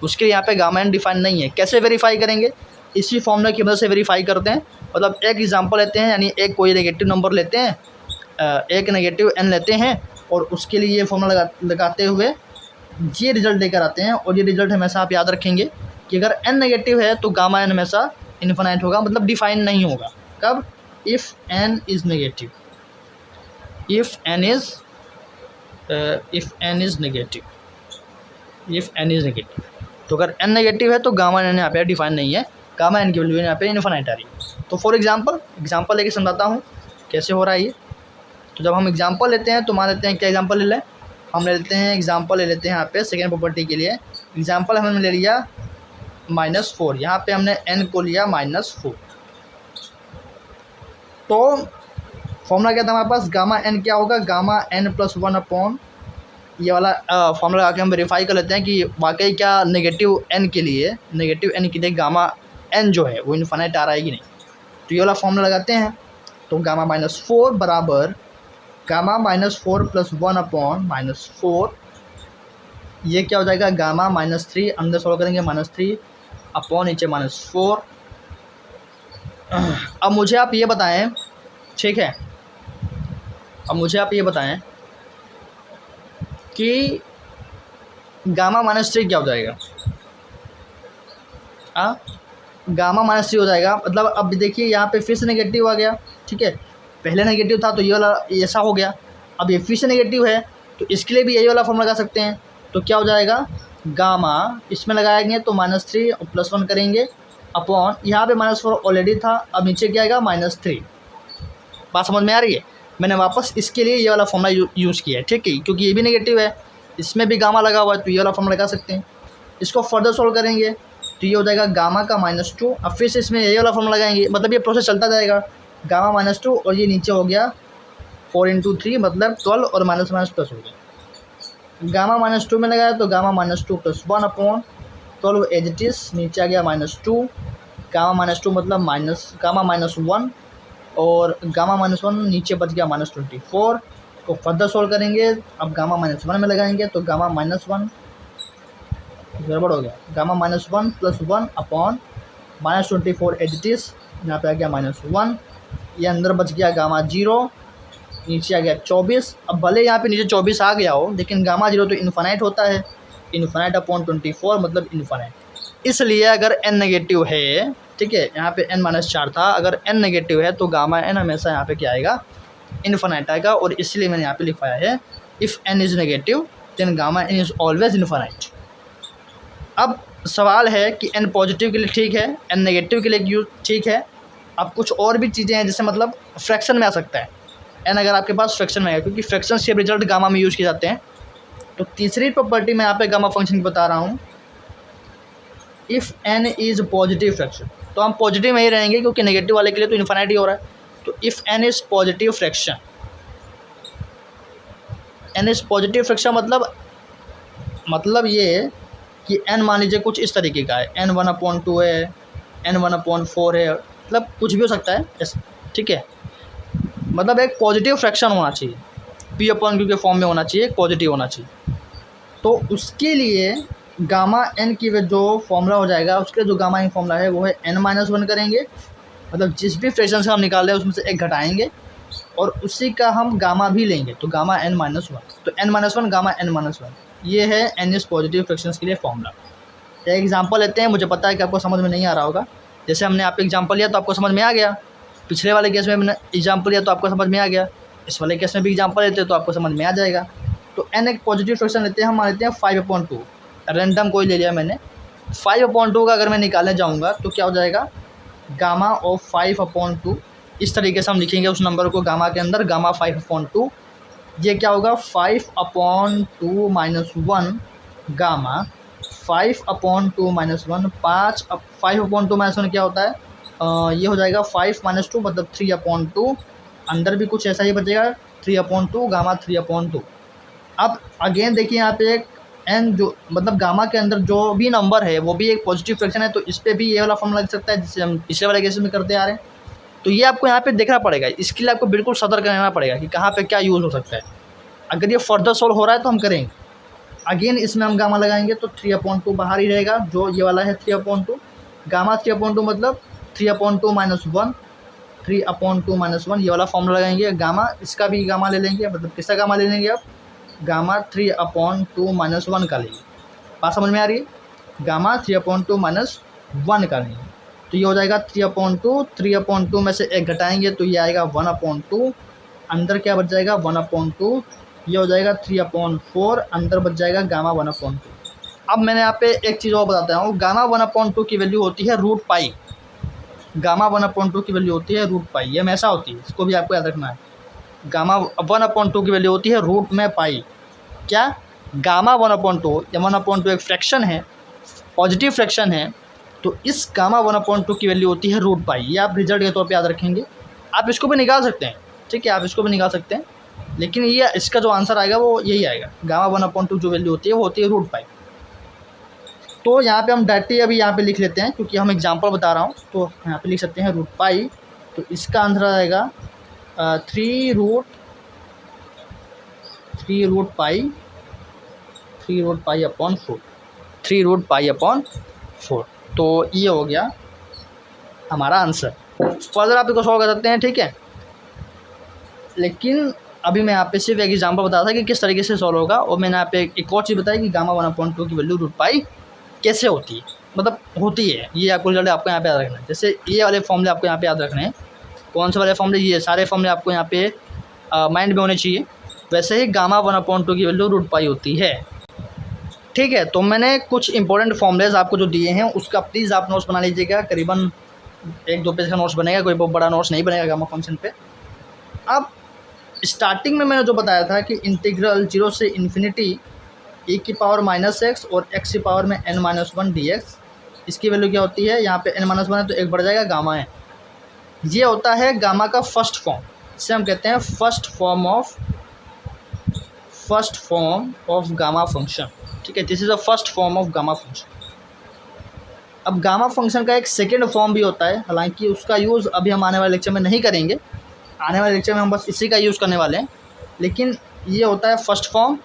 उसके यहाँ पे गामा n डिफाइन नहीं है। कैसे वेरीफाई करेंगे? इसी फॉर्मूला की मदद से वेरीफाई करते हैं। मतलब एक एग्जांपल लेते हैं, यानी एक कोई नेगेटिव नंबर लेते हैं, एक नेगेटिव n लेते हैं और उसके लिए ये फॉर्मूला लगाते हुए ये रिज़ल्ट लेकर आते हैं। और ये रिज़ल्ट हमेशा आप याद रखेंगे कि अगर n नेगेटिव है तो गामा n हमेशा इन्फिनाइट होगा, मतलब डिफाइन नहीं होगा। कब? If n is negative, if n is negative, तो अगर n नेगेटिव है तो गामा n यहाँ पे डिफाइन नहीं है, गामा n की वैल्यू यहाँ पे इन्फिनाइट आ रही है। तो फॉर एग्जांपल लेके समझाता हूँ कैसे हो रहा है ये। तो जब हम एग्जांपल लेते हैं तो मान लेते हैं, क्या एग्जांपल ले लें, हम ले लेते हैं एग्जांपल ले लेते हैं यहाँ पे सेकेंड प्रॉपर्टी के लिए। एग्जांपल हमने ले लिया -4, यहाँ पे हमने n को लिया -4। तो फॉर्मूला क्या था हमारे पास, गामा n क्या होगा, गामा n+1/, ये वाला फॉर्मूला लगा के हम वेरीफाई कर लेते हैं कि वाकई क्या नेगेटिव n के लिए गामा n जो है वो इन्फिनाइट आ रहा है कि नहीं। तो ये वाला फॉर्मूला लगाते हैं, तो गामा -4 बराबर गामा -4 + 1/-4, ये क्या हो जाएगा, गामा -3, अंदर सॉल्व करेंगे -3 अपॉन नीचे -4। अब मुझे आप ये बताएं, ठीक है, अब मुझे आप ये बताएं कि गामा -3 क्या हो जाएगा। गामा -3 हो जाएगा, मतलब अब देखिए यहाँ पे फिर से नेगेटिव आ गया, ठीक है, पहले नेगेटिव था तो ये वाला ऐसा हो गया, अब ये फिर से नेगेटिव है तो इसके लिए भी यही वाला फॉर्म लगा सकते हैं। तो क्या हो जाएगा, गामा इसमें लगाएंगे तो -3 और +1 करेंगे अपॉन, यहाँ पे -4 ऑलरेडी था, अब नीचे क्या आएगा -3। बात समझ में आ रही है? मैंने वापस इसके लिए ये वाला फॉर्मूला यूज़ किया है, ठीक है, क्योंकि ये भी नेगेटिव है, इसमें भी गामा लगा हुआ है तो ये वाला फॉर्मूला लगा सकते हैं। इसको फर्दर सॉल्व करेंगे तो ये हो जाएगा गामा का -2, अब फिर से इसमें ये वाला फॉर्मूला लगाएंगे, मतलब ये प्रोसेस चलता जाएगा, गामा -2 और ये नीचे हो गया 4 × 3 मतलब 12 और माइनस प्लस हो गया। गामा -2 में लगाया तो गामा -2 + 1/12 एज इट इज़, नीचे आ गया -2, गामा -2 मतलब गामा -1 और गामा -1 नीचे बच गया -24 को फर्दर सोल्व करेंगे। अब गामा -1 में लगाएंगे तो गामा -1 गड़बड़ हो गया, गामा -1 + 1/-24 एज इट इज़, यहाँ पे आ गया -1, ये अंदर बच गया गामा 0, नीचे आ गया 24। अब भले यहाँ पे नीचे 24 आ गया हो लेकिन गामा 0 तो इन्फिनाइट होता है, इन्फिनाइट अपॉन 24 मतलब इन्फिनाइट। इसलिए अगर n नेगेटिव है, ठीक है, यहाँ पे n-4 था, अगर n नेगेटिव है तो गामा n हमेशा यहाँ पे क्या आएगा, इन्फिनाइट आएगा। और इसलिए मैंने यहाँ पे लिखवाया है if n is negative then gamma n is always infinite. अब सवाल है कि n पॉजिटिव के लिए ठीक है, n नेगेटिव के लिए ठीक है। अब कुछ और भी चीज़ें हैं, जैसे मतलब फ्रैक्शन में आ सकता है n, अगर आपके पास फ्रैक्शन में है, क्योंकि फ्रैक्शन से रिजल्ट गामा में यूज़ किए जाते हैं। तो तीसरी प्रॉपर्टी मैं यहाँ पे गामा फंक्शन बता रहा हूँ, if n is positive fraction, तो हम पॉजिटिव में ही रहेंगे क्योंकि नेगेटिव वाले के लिए तो इन्फिनाइट ही हो रहा है। तो if n is positive fraction, n is positive fraction मतलब ये कि n मान लीजिए कुछ इस तरीके का है, n 1/2 है, n 1/4 है, मतलब कुछ भी हो सकता है, ठीक है, मतलब एक पॉजिटिव फ्रैक्शन होना चाहिए, P/Q के फॉर्म में होना चाहिए, पॉजिटिव होना चाहिए। तो उसके लिए गामा n की जो फॉर्मूला हो जाएगा, उसके जो गामा n फॉर्मूला है वो है n-1 करेंगे, मतलब जिस भी फ्रैक्शन से हम निकाल रहे हैं उसमें से एक घटाएंगे और उसी का हम गामा भी लेंगे तो गामा n माइनस वन, तो n minus one gamma n minus one, ये है n इज पॉजिटिव फ्रैक्शंस के लिए फॉर्मूला। एक एग्जांपल लेते हैं, मुझे पता है कि आपको समझ में नहीं आ रहा होगा। जैसे हमने आप एग्जांपल लिया तो आपको समझ में आ गया, पिछले वाले केस में हमने एग्जांपल लिया तो आपको समझ में आ गया, इस वाले केस में भी एग्जांपल लेते हैं तो आपको समझ में आ जाएगा। तो n एक पॉजिटिव फ्रैक्शन लेते हैं, हम लेते हैं 5/2, रैंडम कोई ले लिया मैंने। 5/2 का अगर मैं निकालने जाऊँगा तो क्या हो जाएगा, गामा ऑफ 5/2, इस तरीके से हम लिखेंगे उस नंबर को गामा के अंदर, गामा 5/2, ये क्या होगा 5/2 माइनस 1 गामा 5/2 माइनस 1, 5/2 माइनस 1 क्या होता है, ये हो जाएगा 5 माइनस 2 मतलब 3/2, अंदर भी कुछ ऐसा ही बचेगा 3/2 गामा 3/2। अब अगेन देखिए यहाँ पे एक n जो मतलब गामा के अंदर जो भी नंबर है वो भी एक पॉजिटिव फ्रैक्शन है, तो इस पर भी ये वाला फॉर्मूला लग सकता है जिससे हम पिछले वाले केस में करते आ रहे हैं। तो ये आपको यहाँ पे देखना पड़ेगा, इसके लिए आपको बिल्कुल सतर्क रहना पड़ेगा कि कहाँ पे क्या यूज़ हो सकता है। अगर ये फर्दर सोल्व हो रहा है तो हम करेंगे, अगेन इसमें हम गामा लगाएंगे तो 3/2 बाहर ही रहेगा, जो ये वाला है 3/2, गामा 3/2 मतलब 3/2 माइनस 1, 3/2 माइनस 1, ये वाला फॉर्मूला लगाएंगे। गामा इसका भी गामा ले लेंगे, मतलब किसका गामा ले लेंगे आप, गामा 3/2 माइनस 1 का लेंगे। बात समझ में आ रही है, गामा 3/2 माइनस 1 का लेंगे तो ये हो जाएगा 3/2, 3/2 में से एक घटाएंगे तो ये आएगा 1/2, अंदर क्या बच जाएगा 1/2, ये हो जाएगा 3/4, अंदर बच जाएगा गामा 1/2। अब मैंने यहाँ पे एक चीज़ और बताता हूँ, गामा 1/2 की वैल्यू होती है रूट पाई, गामा 1/2 की वैल्यू होती है रूट पाई, ये हमेशा होती है, इसको भी आपको याद रखना है। गामा 1/2 की वैल्यू होती है रूट में पाई, क्या गामा 1/2 या 1/2 एक फ्रैक्शन है, पॉजिटिव फ्रैक्शन है, तो इस गामा 1/2 की वैल्यू होती है रूट पाई। ये आप रिजल्ट के तौर पे याद रखेंगे, आप इसको भी निकाल सकते हैं, ठीक है, आप इसको भी निकाल सकते हैं, लेकिन ये इसका जो आंसर आएगा वो यही आएगा, गामा 1/2 जो वैल्यू होती है वो होती है रूट पाई। तो यहाँ पे हम डायरेक्टली अभी यहाँ पे लिख लेते हैं, क्योंकि हम एग्जांपल बता रहा हूँ तो यहाँ पे लिख सकते हैं रूट पाई। तो इसका आंसर आएगा 3 root pi upon 4, 3 root pi upon 4। तो ये हो गया हमारा आंसर। फर्दर आप इसको सॉल्व कर सकते हैं, ठीक है, लेकिन अभी मैं यहाँ पे सिर्फ एक एग्जांपल बताया था कि किस तरीके से सॉल्व होगा, और मैंने यहाँ पे एक और चीज़ बताई कि गामा 1/2 की वैल्यू रूट पाई कैसे होती है, मतलब होती है, ये आपको रिजल्ट आपको यहाँ पे याद रखना है। जैसे ये वाले फॉर्मूले आपको यहाँ पे याद रखने हैं, कौन से वाले फॉर्मूले, ये सारे फॉर्मूले आपको यहाँ पे माइंड में होने चाहिए। वैसे ही गामा 1/2 की वैल्यू रूट पाई होती है, ठीक है। तो मैंने कुछ इंपॉर्टेंट फॉर्मूलेज आपको जो दिए हैं उसका प्लीज़ आप नोट्स बना लीजिएगा, करीबन 1-2 पेज का नोट्स बनेगा, कोई बहुत बड़ा नोट्स नहीं बनेगा गामा फंक्शन पे। अब स्टार्टिंग में मैंने जो बताया था कि इंटीग्रल 0 से इन्फिनिटी e⁻⁻x और x⁻n-1 dx, इसकी वैल्यू क्या होती है, यहाँ पे n-1 है तो एक बढ़ जाएगा गामा है, ये होता है गामा का फर्स्ट फॉर्म, इसे हम कहते हैं first form of gamma function, ठीक है, this is the first form of gamma function. अब गामा फंक्शन का एक सेकेंड फॉर्म भी होता है, हालांकि उसका यूज़ अभी हम आने वाले लेक्चर में नहीं करेंगे, आने वाले लेक्चर में हम बस इसी का यूज़ करने वाले हैं, लेकिन ये होता है फर्स्ट फॉर्म,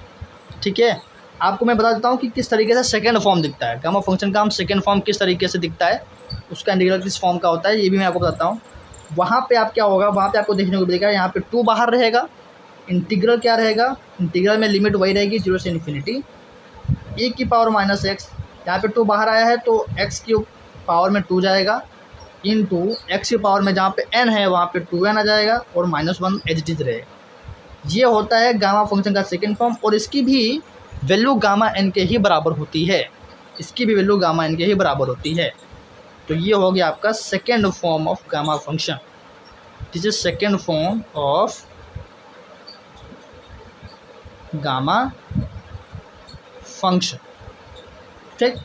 ठीक है। आपको मैं बता देता हूँ कि किस तरीके से सेकेंड फॉर्म दिखता है, गामा फंक्शन का हम सेकेंड फॉर्म किस तरीके से दिखता है, उसका इंटीग्रल किस फॉर्म का होता है, ये भी मैं आपको बताता हूँ। वहाँ पे आप क्या होगा, वहाँ पे आपको देखने को मिलेगा, यहाँ पे 2 बाहर रहेगा, इंटीग्रल क्या रहेगा, इंटीग्रल में लिमिट वही रहेगी 0 से इन्फिनिटी e⁻⁻x, यहाँ पे 2 बाहर आया है तो x की पावर में 2 जाएगा, इंटू x की पावर में जहाँ पे n है वहाँ पे 2n आ जाएगा, और -1 एज इट इज़ रहेगा। ये होता है गामा फंक्शन का सेकेंड फॉर्म, और इसकी भी वैल्यू गामा n के ही बराबर होती है, इसकी भी वैल्यू गामा n के ही बराबर होती है। तो ये हो गया आपका second form of gamma function, this is second form of gamma function, ठीक।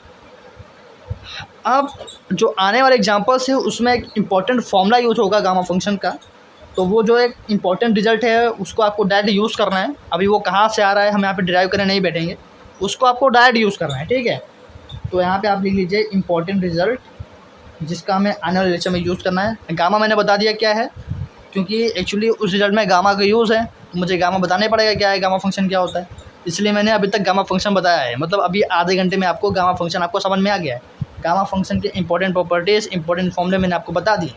अब जो आने वाले एग्जांपल्स है उसमें एक इम्पॉर्टेंट फॉर्मूला यूज होगा गामा फंक्शन का, तो वो जो एक इम्पॉर्टेंट रिजल्ट है उसको आपको डायरेक्ट यूज़ करना है। अभी वो कहाँ से आ रहा है हम यहाँ पे डिराइव करने नहीं बैठेंगे, उसको आपको डायरेक्ट यूज़ करना है, ठीक है। तो यहाँ पे आप लिख लीजिए इम्पॉर्टेंट रिजल्ट, जिसका हमें आने वाले लेक्चर में यूज़ करना है। गामा मैंने बता दिया क्या है, क्योंकि एक्चुअली उस रिजल्ट में गामा का यूज़ है, तो मुझे गामा बताना पड़ेगा क्या है, गामा फंक्शन क्या होता है, इसलिए मैंने अभी तक गामा फंक्शन बताया है। मतलब अभी आधे घंटे में आपको गामा फंक्शन आपको समझ में आ गया है। गामा फंक्शन के इंपॉर्टेंट प्रॉपर्टीज़, इंपॉर्टेंट फॉर्मूले मैंने आपको बता दिए।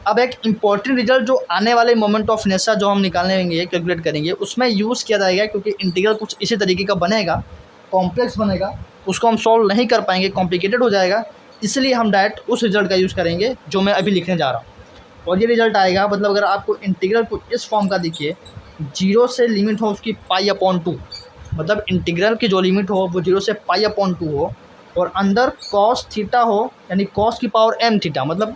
अब एक इम्पॉर्टेंट रिजल्ट जो आने वाले मोमेंट ऑफ इनर्शिया जो हम निकालेंगे, कैलकुलेट करेंगे, उसमें यूज़ किया जाएगा, क्योंकि इंटीग्रल कुछ इसी तरीके का बनेगा, कॉम्प्लेक्स बनेगा, उसको हम सॉल्व नहीं कर पाएंगे, कॉम्प्लिकेटेड हो जाएगा। इसलिए हम डायरेक्ट उस रिजल्ट का यूज़ करेंगे जो मैं अभी लिखने जा रहा हूँ। और ये रिजल्ट आएगा, मतलब अगर आपको इंटीग्रल कुछ इस फॉर्म का दिखे, 0 से लिमिट हो उसकी π/2, मतलब इंटीग्रल की जो लिमिट हो वो 0 से π/2 हो, और अंदर cos थीटा हो, यानी cos की पावर m थीटा, मतलब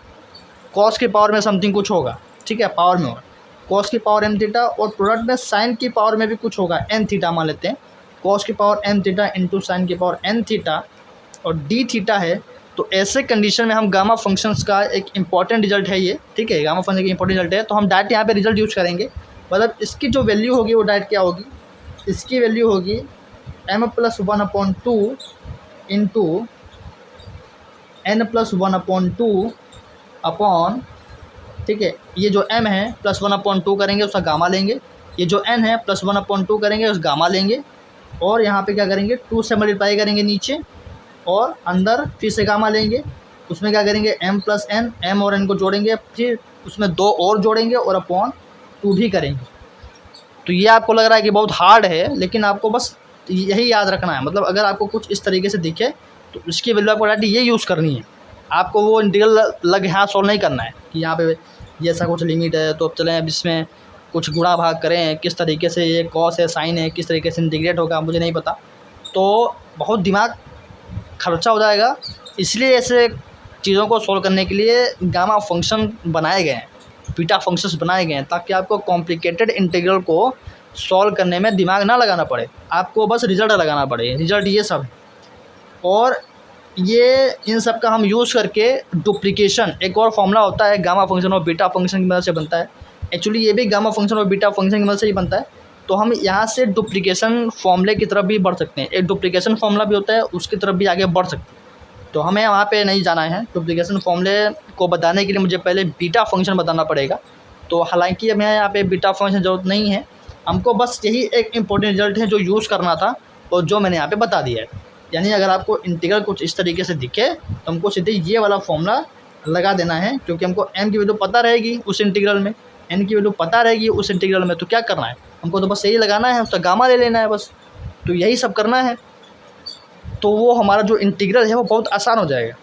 cos की पावर में समथिंग कुछ होगा, ठीक है, पावर में होगा cos की पावर m थीटा, और प्रोडक्ट में sin की पावर में भी कुछ होगा n थीटा मान लेते हैं, cos की power m theta into sine की पावर n थीटा, और d थीटा है। तो ऐसे कंडीशन में हम गामा फंक्शंस का एक इंपॉर्टेंट रिजल्ट है ये, ठीक है, गामा फंक्शन का इंपॉर्टेंट रिजल्ट है, तो हम डायरेक्ट यहाँ पे रिजल्ट यूज़ करेंगे। मतलब इसकी जो वैल्यू होगी वो डायरेक्ट क्या होगी, इसकी वैल्यू होगी m+1/2 इंटू n+1/2 अपॉन, ठीक है, ये जो m है +1/2 करेंगे उसका गामा लेंगे, ये जो n है +1/2 करेंगे उस गामा लेंगे, और यहाँ पे क्या करेंगे 2 से मल्टीप्लाई करेंगे नीचे, और अंदर फिर से गामा लेंगे, उसमें क्या करेंगे m+n, m और n को जोड़ेंगे, फिर उसमें 2 और जोड़ेंगे और अपॉन 2 भी करेंगे। तो ये आपको लग रहा है कि बहुत हार्ड है, लेकिन आपको बस यही याद रखना है। मतलब अगर आपको कुछ इस तरीके से दिखे तो इसकी वैल्यू आपको डायरेक्ट ये यूज़ करनी है, आपको वो इंटीग्रल लग यहाँ सॉल्व नहीं करना है कि यहाँ पे ये ऐसा कुछ लिमिट है तो अब चलें अब इसमें कुछ गुणा भाग करें, किस तरीके से ये कॉस है साइन है किस तरीके से इंटीग्रेट होगा मुझे नहीं पता, तो बहुत दिमाग खर्चा हो जाएगा। इसलिए ऐसे चीज़ों को सॉल्व करने के लिए गामा फंक्शन बनाए गए हैं, बीटा फंक्शंस बनाए गए हैं, ताकि आपको कॉम्प्लिकेटेड इंटीग्रल को सॉल्व करने में दिमाग ना लगाना पड़े, आपको बस रिजल्ट लगाना पड़े। रिजल्ट ये सब है, और ये इन सब का हम यूज़ करके डुप्लीकेशन, एक और फॉर्मूला होता है गामा फंक्शन और बीटा फंक्शन की मदद से बनता है, एक्चुअली ये भी गामा फंक्शन और बीटा फंक्शन की मदद से ही बनता है। तो हम यहाँ से डुप्लीकेशन फॉर्मूले की तरफ भी बढ़ सकते हैं, एक डुप्लीकेशन फॉर्मूला भी होता है उसकी तरफ भी आगे बढ़ सकते हैं। तो हमें वहाँ पे नहीं जाना है, डुप्लीकेशन फॉर्मूले को बताने के लिए मुझे पहले बीटा फंक्शन बताना पड़ेगा। तो हालांकि हमें यहाँ पे बीटा फंक्शन ज़रूरत नहीं है, हमको बस यही एक इम्पोर्टेंट रिजल्ट है जो यूज़ करना था और जो मैंने यहाँ पे बता दिया है। यानी अगर आपको इंटीग्रल कुछ इस तरीके से दिखे तो हमको सीधे ये वाला फॉर्मूला लगा देना है, क्योंकि हमको m की वैल्यू पता रहेगी उस इंटीग्रल में, n की वैल्यू पता रहेगी उस इंटीग्रल में, तो क्या करना है हमको, तो बस यही लगाना है, उसका गामा ले लेना है बस, तो यही सब करना है। तो वो हमारा जो इंटीग्रल है वो बहुत आसान हो जाएगा।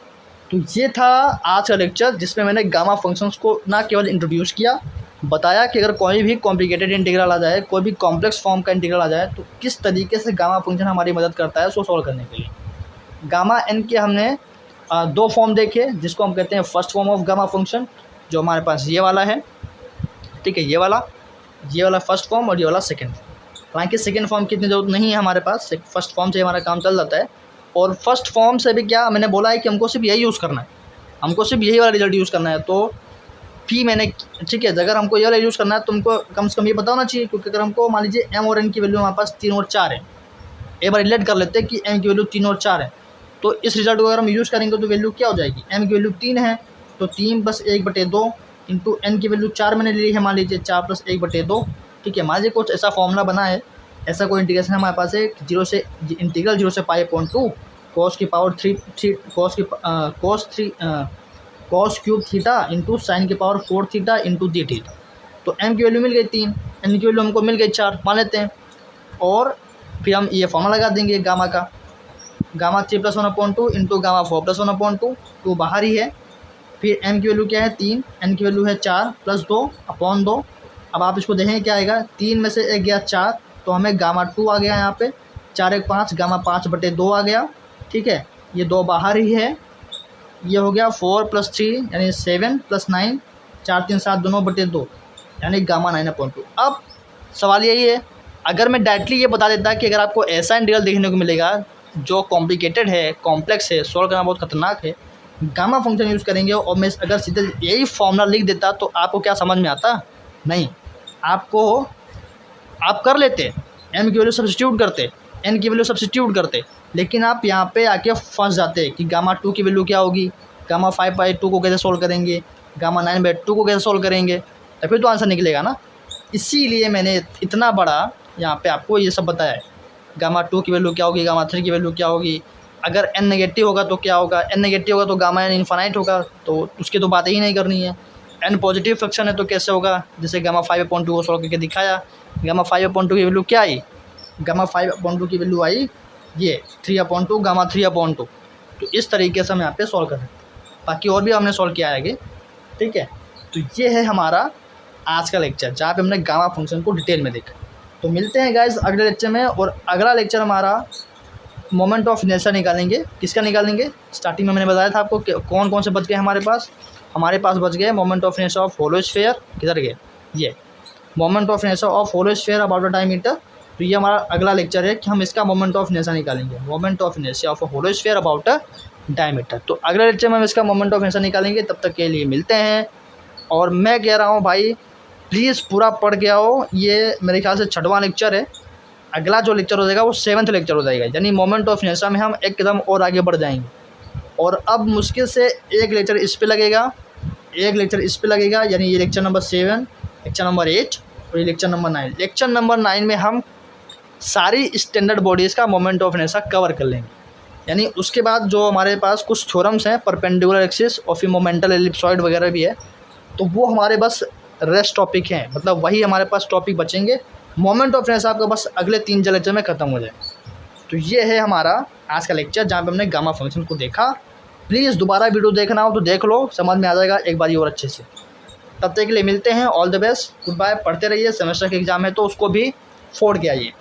तो ये था आज का लेक्चर, जिसमें मैंने गामा फंक्शंस को ना केवल इंट्रोड्यूस किया, बताया कि अगर कोई भी कॉम्प्लिकेटेड इंटीग्रल आ जाए, कोई भी कॉम्प्लेक्स फॉर्म का इंटीग्रल आ जाए, तो किस तरीके से गामा फंक्शन हमारी मदद करता है उसको सॉल्व करने के लिए। गामा एन के हमने 2 फॉर्म देखे, जिसको हम कहते हैं first form of gamma function, जो हमारे पास ये वाला है, ठीक है, ये वाला फर्स्ट फॉर्म और ये वाला सेकेंड फॉर्म। हालांकि सेकेंड फॉर्म की इतनी ज़रूरत नहीं है हमारे पास, फर्स्ट फॉर्म से हमारा काम चल जाता है। और फर्स्ट फॉर्म से भी क्या मैंने बोला है कि हमको सिर्फ यही यूज़ करना है, हमको सिर्फ यही वाला रिजल्ट यूज़ करना है। तो फिर मैंने, ठीक है, अगर हमको ये वाला यूज़ करना है तो हमको कम से कम ये पता होना चाहिए, क्योंकि अगर हमको मान लीजिए m और n की वैल्यू हमारे पास 3 और 4 है, एक बार रिलेट कर लेते हैं कि m की वैल्यू 3 और 4 है, तो इस रिजल्ट को अगर हम यूज़ करेंगे तो वैल्यू क्या हो जाएगी, m की वैल्यू 3 है तो 3 + 1/2 इंटू n की वैल्यू 4 मैंने ली है, मान लीजिए 4 + 1/2, ठीक है। मान लीजिए कुछ ऐसा फॉर्मूला बना है, ऐसा कोई इंटीग्रेशन हमारे पास है, 0 से इंटीग्रल 0 से π/2 cos की power 3 cos cube theta into sine की power 4 theta into d theta. तो m की वैल्यू मिल गई 3, n की वैल्यू हमको मिल गई 4 मान लेते हैं, और फिर हम ये फॉर्मूला लगा देंगे गामा का, गामा 3 + 1/2 इंटू गामा 4 + 1/2, 2 बाहर ही है, फिर m की वैल्यू क्या है 3, n की वैल्यू है 4 + 2/2। अब आप इसको देखें क्या आएगा, 3 में से 1 गया 4, तो हमें गामा 2 आ गया यहाँ पे, 4 × 1 = 5, गामा 5/2 आ गया, ठीक है, ये 2 बाहर ही है, ये हो गया 4 + 3 यानी 7 + 9, 4 3 7 दोनों बटे 2 यानी गामा 9/2। अब सवाल यही है, अगर मैं डायरेक्टली ये बता देता कि अगर आपको ऐसा इंटीग्रल देखने को मिलेगा जो कॉम्प्लिकेटेड है, कॉम्प्लेक्स है, सॉल्व करना बहुत खतरनाक है, गामा फंक्शन यूज़ करेंगे, और मैं अगर सीधे यही फॉर्मूला लिख देता तो आपको क्या समझ में आता, नहीं, आपको आप कर लेते, m की वैल्यू सब्स्टिट्यूट करते, n की वैल्यू सब्स्टिट्यूट करते, लेकिन आप यहाँ पे आके फंस जाते कि गामा 2 की वैल्यू क्या होगी, गामा 5/2 को कैसे सोल्व करेंगे, गामा 9/2 को कैसे सोल्व करेंगे, तो फिर तो आंसर निकलेगा ना। इसीलिए मैंने इतना बड़ा यहाँ पे आपको ये सब बताया है, गामा 2 की वैल्यू क्या होगी, गामा 3 की वैल्यू क्या होगी, अगर n नेगेटिव होगा तो क्या होगा, n नेगेटिव होगा तो गामा n इन्फानाइट होगा, तो उसकी तो बात ही नहीं करनी है। एन पॉजिटिव फ्रैक्शन है तो कैसे होगा, जैसे गामा 5/2 को सॉल्व करके दिखाया, गामा 5/2 की वैल्यू क्या आई, गामा 5/2 की वैल्यू आई ये 3/2 गामा 3/2। तो इस तरीके से हम यहाँ पे सॉल्व कर सकते हैं, बाकी और भी हमने सॉल्व किया है आगे, ठीक है। तो ये है हमारा आज का लेक्चर जहाँ पे हमने गामा फंक्शन को डिटेल में देखा। तो मिलते हैं गाइस अगले लेक्चर में, और अगला लेक्चर हमारा मोमेंट ऑफ इनर्शिया निकालेंगे। किसका निकालेंगे, स्टार्टिंग में मैंने बताया था आपको कौन कौन से बच गए हमारे पास बच गए moment of inertia of hollow sphere, किधर गए ये moment of inertia of hollow sphere about a diameter. तो ये हमारा अगला लेक्चर है कि हम इसका मोमेंट ऑफ इनर्शिया निकालेंगे, moment of inertia of hollow sphere about a diameter. तो अगले लेक्चर में हम इसका मोमेंट ऑफ इनर्शिया निकालेंगे, तब तक के लिए मिलते हैं। और मैं कह रहा हूँ भाई प्लीज़ पूरा पढ़ के आओ, ये मेरे ख्याल से 6वां लेक्चर है, अगला जो लेक्चर हो जाएगा वो 7th लेक्चर हो जाएगा, यानी मोमेंट ऑफ इनर्शिया में हम एक कदम और आगे बढ़ जाएंगे। और अब मुश्किल से एक लेक्चर इस पे लगेगा, एक लेक्चर इस पे लगेगा, यानी ये लेक्चर नंबर 7, लेक्चर नंबर 8 और ये लेक्चर नंबर 9। लेक्चर नंबर 9 में हम सारी स्टैंडर्ड बॉडीज़ का मोमेंट ऑफ इनर्शिया कवर कर लेंगे, यानी उसके बाद जो हमारे पास कुछ थ्योरम्स हैं परपेंडिकुलर एक्सिस और फिर मोमेंटल एलिप्सॉइड वगैरह भी है, तो वो हमारे बस रेस्ट टॉपिक हैं, मतलब वही हमारे पास टॉपिक बचेंगे। मोमेंट ऑफ इनर्शिया आपका बस अगले 3 लेक्चर में ख़त्म हो जाए। तो ये है हमारा आज का लेक्चर जहाँ पे हमने गामा फंक्शन को देखा। प्लीज़ दोबारा वीडियो देखना हो तो देख लो, समझ में आ जाएगा एक बार और अच्छे से। तब तक के लिए मिलते हैं, all the best, goodbye. पढ़ते रहिए, सेमेस्टर के एग्ज़ाम है तो उसको भी फोड़ के आइए।